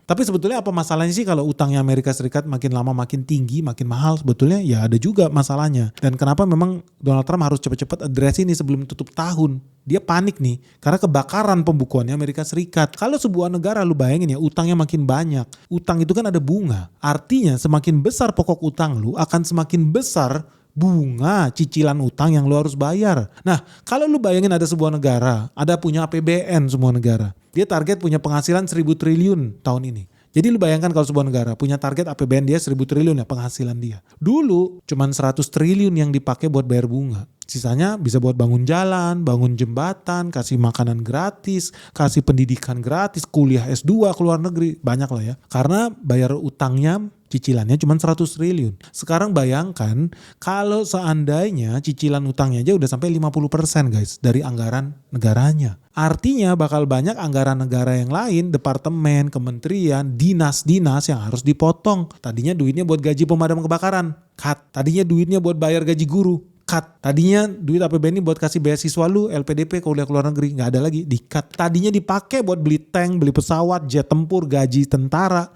Tapi sebetulnya apa masalahnya sih kalau utangnya Amerika Serikat makin lama makin tinggi, makin mahal? Sebetulnya ya ada juga masalahnya. Dan kenapa memang Donald Trump harus cepat-cepat address ini sebelum tutup tahun? Dia panik nih karena kebakaran pembukuannya Amerika Serikat. Kalau sebuah negara, lu bayangin ya, utangnya makin banyak. Utang itu kan ada bunga. Artinya semakin besar pokok utang lu akan semakin besar bunga cicilan utang yang lu harus bayar. Nah, kalau lu bayangin ada sebuah negara, ada punya APBN semua negara. Dia target punya penghasilan 1.000 triliun tahun ini. Jadi lu bayangkan kalau sebuah negara punya target APBN dia 1.000 triliun ya penghasilan dia. Dulu cuman 100 triliun yang dipakai buat bayar bunga. Sisanya bisa buat bangun jalan, bangun jembatan, kasih makanan gratis, kasih pendidikan gratis, kuliah S2 ke luar negeri. Banyak lah ya. Karena bayar utangnya cicilannya cuma 100 triliun. Sekarang bayangkan kalau seandainya cicilan utangnya aja udah sampai 50% guys dari anggaran negaranya. Artinya bakal banyak anggaran negara yang lain, departemen, kementerian, dinas-dinas yang harus dipotong. Tadinya duitnya buat gaji pemadam kebakaran, cut. Tadinya duitnya buat bayar gaji guru, cut. Tadinya duit APBN ini buat kasih beasiswa lu LPDP kuliah ke luar negeri, nggak ada lagi, di cut. Tadinya dipakai buat beli tank, beli pesawat, jet tempur, gaji tentara,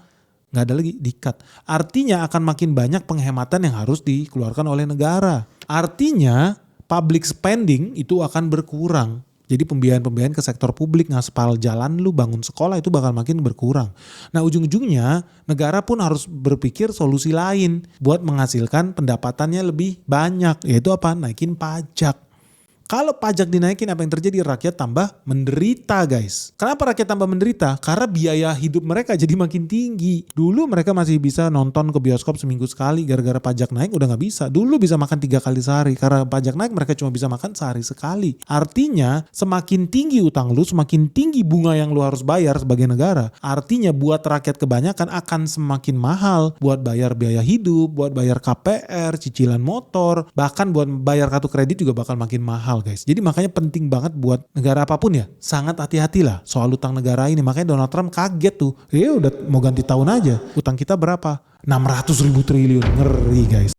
nggak ada lagi, di cut. Artinya akan makin banyak penghematan yang harus dikeluarkan oleh negara. Artinya public spending itu akan berkurang. Jadi pembiayaan-pembiayaan ke sektor publik, ngaspal jalan lu, bangun sekolah itu bakal makin berkurang. Nah ujung-ujungnya negara pun harus berpikir solusi lain buat menghasilkan pendapatannya lebih banyak. Yaitu apa? Naikin pajak. Kalau pajak dinaikin apa yang terjadi? Rakyat tambah menderita guys. Kenapa rakyat tambah menderita? Karena biaya hidup mereka jadi makin tinggi. Dulu mereka masih bisa nonton ke bioskop seminggu sekali, gara-gara pajak naik udah gak bisa. Dulu bisa makan 3 kali sehari, karena pajak naik mereka cuma bisa makan sehari sekali. Artinya semakin tinggi utang lu, semakin tinggi bunga yang lu harus bayar sebagai negara. Artinya buat rakyat kebanyakan akan semakin mahal buat bayar biaya hidup, buat bayar KPR, cicilan motor, bahkan buat bayar kartu kredit juga bakal makin mahal guys. Jadi makanya penting banget buat negara apapun ya, sangat hati-hatilah soal utang negara ini. Makanya Donald Trump kaget tuh, udah mau ganti tahun aja, utang kita berapa? 600.000 triliun, ngeri guys.